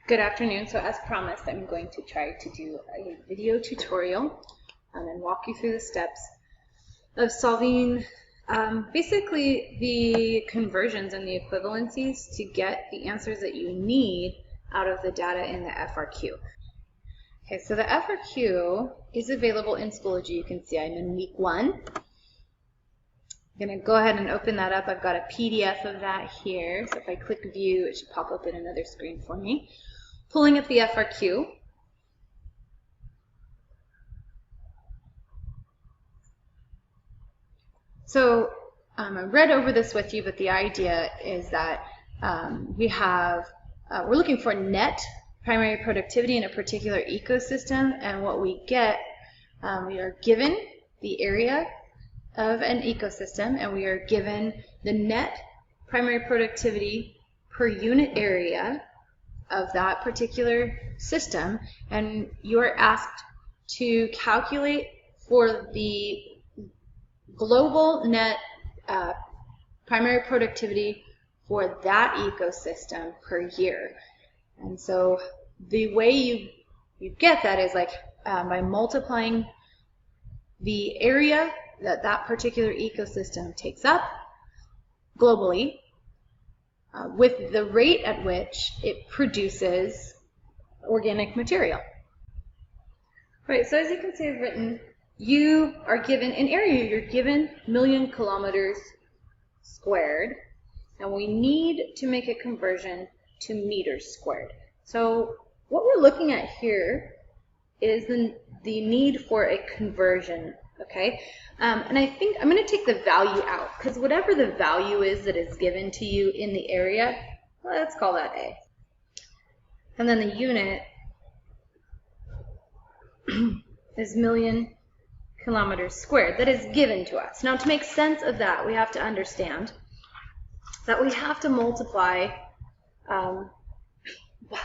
Good afternoon. So as promised, I'm going to try to do a video tutorial and walk you through the steps of solving basically the conversions and the equivalencies to get the answers that you need out of the data in the FRQ. Okay, so the FRQ is available in Schoology. You can see I'm in week 1. I'm going to go ahead and open that up. I've got a PDF of that here. So if I click view, it should pop up in another screen for me. Pulling up the FRQ. So I read over this with you, but the idea is that we're looking for net primary productivity in a particular ecosystem, and what we get, we are given the area of an ecosystem, and we are given the net primary productivity per unit area of that particular system, and you are asked to calculate for the global net primary productivity for that ecosystem per year. And so the way you get that is like by multiplying the area that that particular ecosystem takes up globally with the rate at which it produces organic material. Right, so as you can see, I've written, you are given an area, you're given million kilometers squared, and we need to make a conversion to meters squared. So what we're looking at here is the need for a conversion, okay? And I think I'm going to take the value out, because whatever the value is that is given to you in the area, let's call that A. And then the unit is million kilometers squared that is given to us. Now, to make sense of that, we have to understand that we have to multiply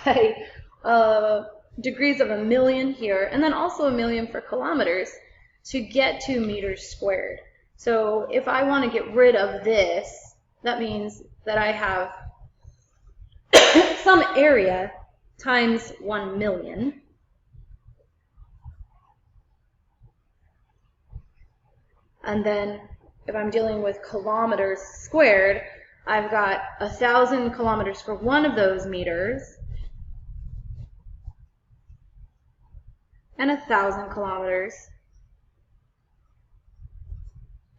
by degrees of a million here, and then also a million for kilometers to get to meters squared. So if I want to get rid of this, that means that I have some area times 1 million. And then if I'm dealing with kilometers squared, I've got 1,000 kilometers for one of those meters and 1,000 kilometers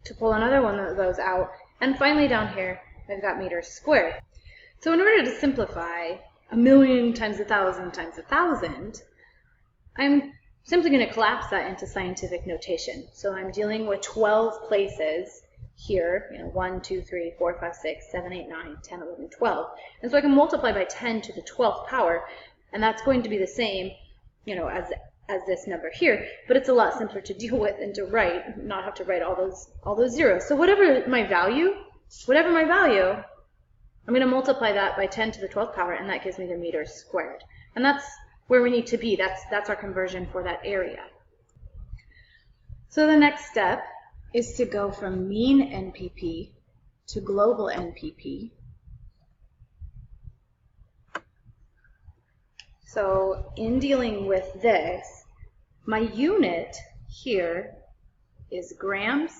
to pull another one of those out. And finally down here, I've got meters squared. So in order to simplify 1 million times 1,000 times 1,000, I'm simply going to collapse that into scientific notation. So I'm dealing with 12 places here, 1, 2, 3, 4, 5, 6, 7, 8, 9, 10, 11, 12. And so I can multiply by 10 to the 12th power, and that's going to be the same, as this number here, but it's a lot simpler to deal with and to write, not have to write all those zeros. So whatever my value, I'm going to multiply that by 10 to the 12th power, and that gives me the meters squared. And that's where we need to be. That's our conversion for that area. So the next step is to go from mean NPP to global NPP. So in dealing with this, my unit here is grams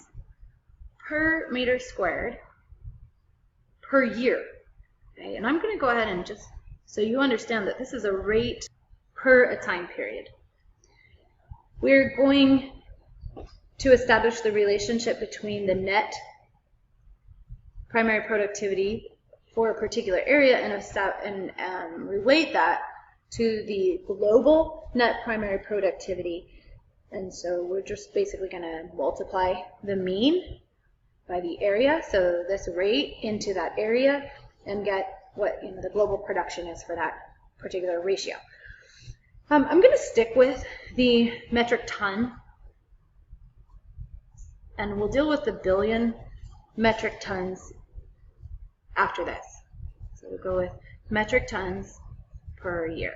per meter squared per year. Okay? And I'm going to go ahead and just so you understand that this is a rate per a time period. We're going to establish the relationship between the net primary productivity for a particular area and relate that to the global net primary productivity. And so we're just basically going to multiply the mean by the area, so this rate into that area, and get what the global production is for that particular ratio. I'm going to stick with the metric ton, and we'll deal with the billion metric tons after this. So we'll go with metric tons per year.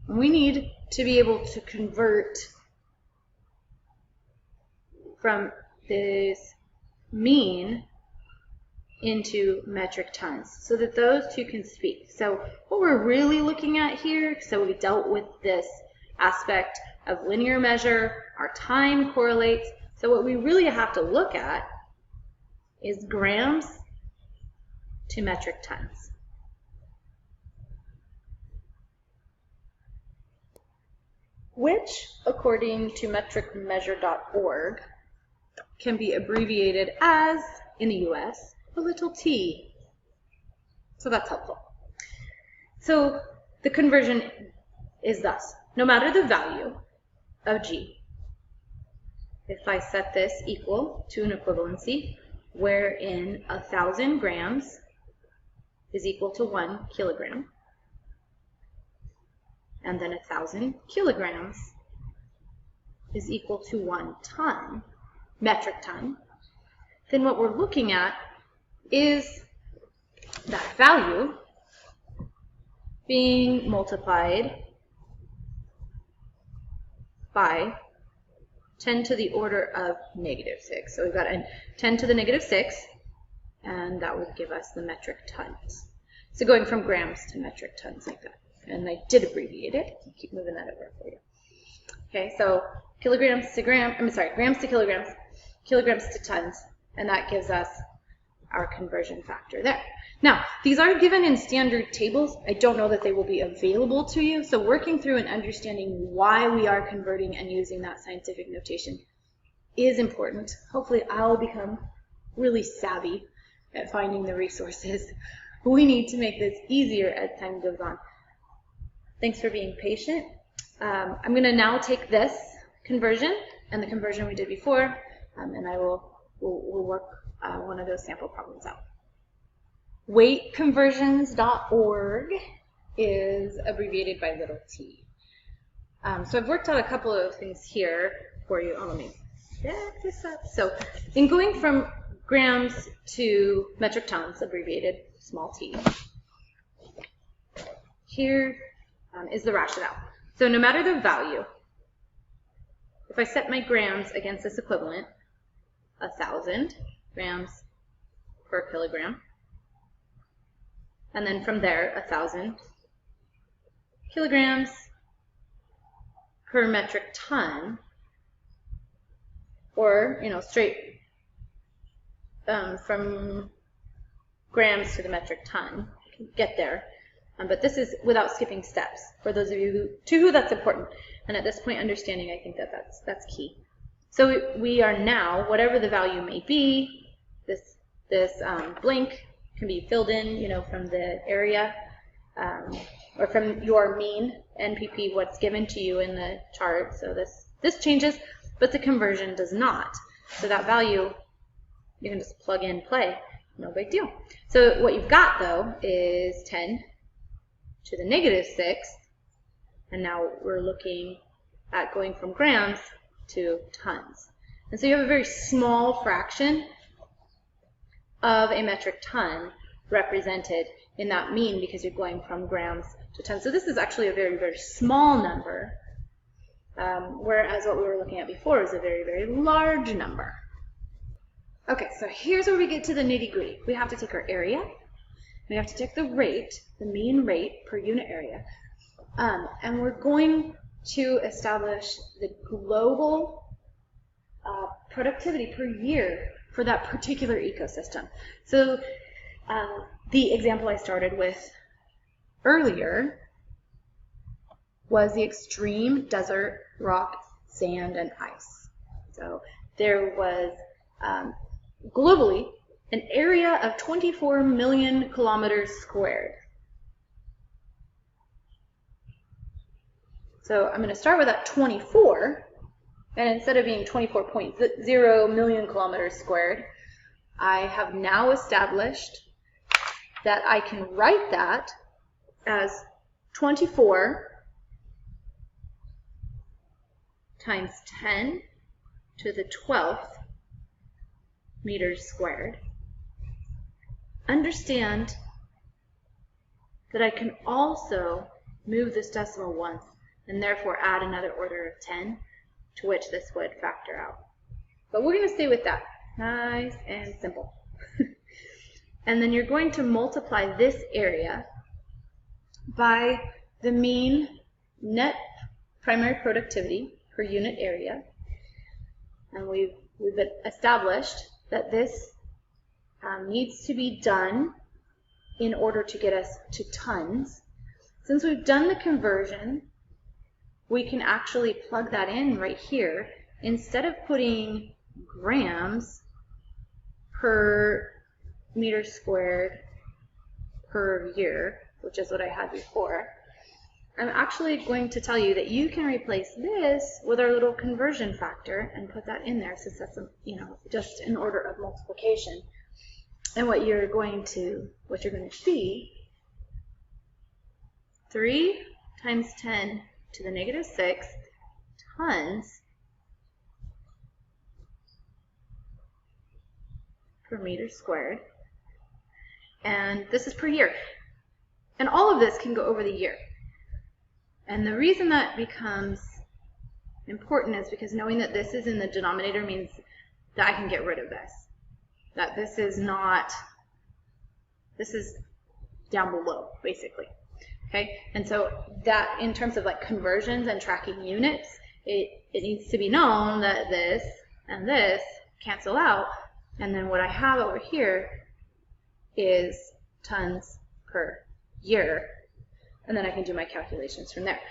And we need to be able to convert from this mean into metric tons so that those two can speak. So what we're really looking at here, so we dealt with this aspect of linear measure, our time correlates. So what we really have to look at is grams to metric tons. Which, according to metricmeasure.org, can be abbreviated as, in the US, a little t. So that's helpful. So the conversion is thus: no matter the value of G, if I set this equal to an equivalency wherein 1,000 grams is equal to 1 kilogram, and then 1,000 kilograms is equal to 1 ton, metric ton, then what we're looking at is that value being multiplied by 10 to the order of -6. So we've got a 10 to the -6, and that would give us the metric tons. So going from grams to metric tons like that. And I did abbreviate it. I'll keep moving that over for you. Okay, so grams to kilograms, kilograms to tons, and that gives us our conversion factor there. Now, these are given in standard tables. I don't know that they will be available to you, so working through and understanding why we are converting and using that scientific notation is important. Hopefully, I'll become really savvy at finding the resources we need to make this easier as time goes on. Thanks for being patient. I'm going to now take this conversion and the conversion we did before, and we'll work one of those sample problems out. Weightconversions.org is abbreviated by little t. So I've worked out a couple of things here for you. Oh, let me back this up. So in going from grams to metric tons, abbreviated small t, here is the rationale. So no matter the value, if I set my grams against this equivalent, 1,000 grams per kilogram, and then from there, 1,000 kilograms per metric ton, or, straight from grams to the metric ton, get there. But this is without skipping steps. For those of you who that's important. And at this point, understanding, I think that's key. So we are now, whatever the value may be, this blank can be filled in, from the area or from your mean NPP, what's given to you in the chart. So this changes, but the conversion does not. So that value, you can just plug in, play, no big deal. So what you've got though is 10 to the -6, and now we're looking at going from grams to tons. And so you have a very small fraction of a metric ton represented in that mean because you're going from grams to tons. So this is actually a very, very small number, whereas what we were looking at before is a very, very large number. Okay, so here's where we get to the nitty-gritty. We have to take our area, we have to take the rate, the mean rate per unit area, and we're going to establish the global productivity per year for that particular ecosystem. So the example I started with earlier was the extreme desert, rock, sand, and ice. So there was globally an area of 24 million kilometers squared. So I'm going to start with that 24, and instead of being 24.0 million kilometers squared, I have now established that I can write that as 24 times 10 to the 12th meters squared. Understand that I can also move this decimal once and therefore add another order of 10 to which this would factor out. But we're going to stay with that. Nice and simple. And then you're going to multiply this area by the mean net primary productivity per unit area. And we've established that this needs to be done in order to get us to tons. Since we've done the conversion, we can actually plug that in right here. Instead of putting grams per meter squared per year, which is what I had before, I'm actually going to tell you that you can replace this with our little conversion factor and put that in there, since that's, just in order of multiplication. And what you're going to see, 3 times 10 to the negative 6 tons per meter squared. And this is per year. And all of this can go over the year. And the reason that becomes important is because knowing that this is in the denominator means that I can get rid of this. That this is down below, basically. Okay? And so that in terms of like conversions and tracking units, it needs to be known that this and this cancel out. And then what I have over here is tons per year. And then I can do my calculations from there.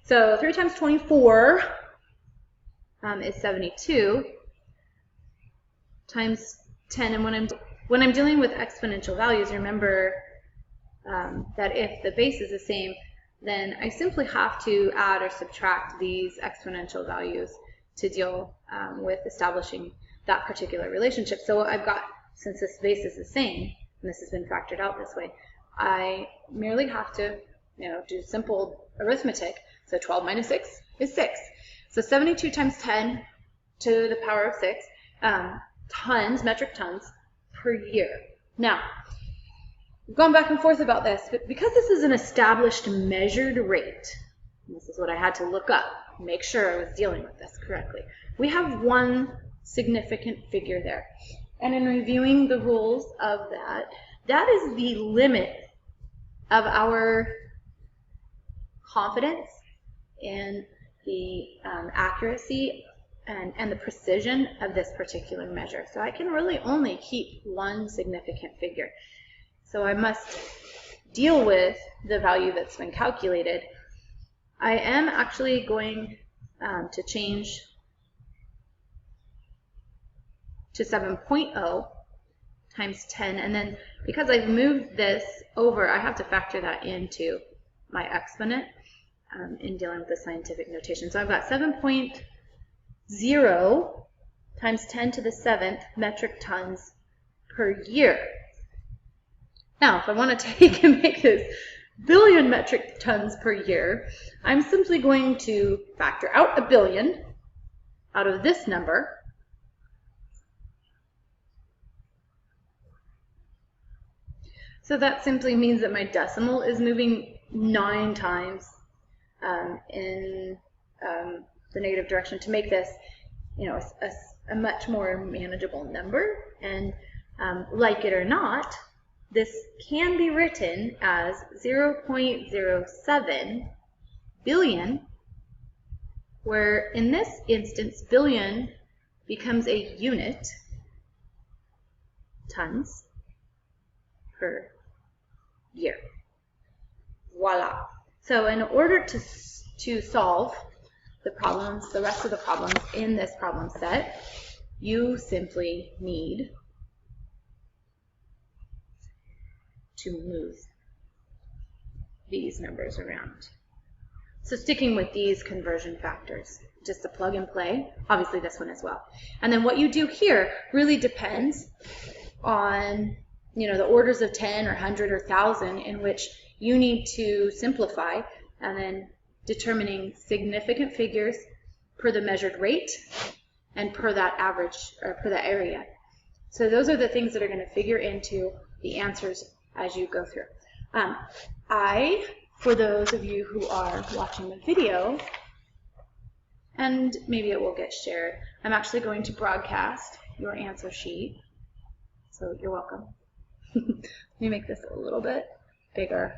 So 3 times 24 is 72 times 10. And when I'm dealing with exponential values, remember that if the base is the same, then I simply have to add or subtract these exponential values to deal with establishing that particular relationship. So I've got, since this base is the same, and this has been factored out this way, I merely have to do simple arithmetic. So 12 minus 6 is 6. So 72 times 10 to the power of 6 tons, metric tons per year. Now, we've gone back and forth about this, but because this is an established measured rate, and this is what I had to look up, make sure I was dealing with this correctly, we have one significant figure there. And in reviewing the rules of that, that is the limit of our confidence in the accuracy and the precision of this particular measure. So I can really only keep one significant figure. So I must deal with the value that's been calculated. I am actually going to change to 7.0 times 10, and then because I've moved this over, I have to factor that into my exponent in dealing with the scientific notation. So I've got 7.0 times 10 to the 7th metric tons per year. Now, if I want to take and make this billion metric tons per year, I'm simply going to factor out a billion out of this number. So that simply means that my decimal is moving 9 times in the negative direction to make this, a much more manageable number. And like it or not, this can be written as 0.07 billion, where in this instance, billion becomes a unit, tons per year. Voila. So in order to solve the problems, the rest of the problems in this problem set, you simply need to move these numbers around. So sticking with these conversion factors, just a plug and play, obviously this one as well. And then what you do here really depends on the orders of 10 or 100 or 1,000 in which you need to simplify, and then determining significant figures per the measured rate and per that average or per that area. So those are the things that are going to figure into the answers as you go through. For those of you who are watching the video, and maybe it will get shared, I'm actually going to broadcast your answer sheet, so you're welcome. Let me make this a little bit bigger.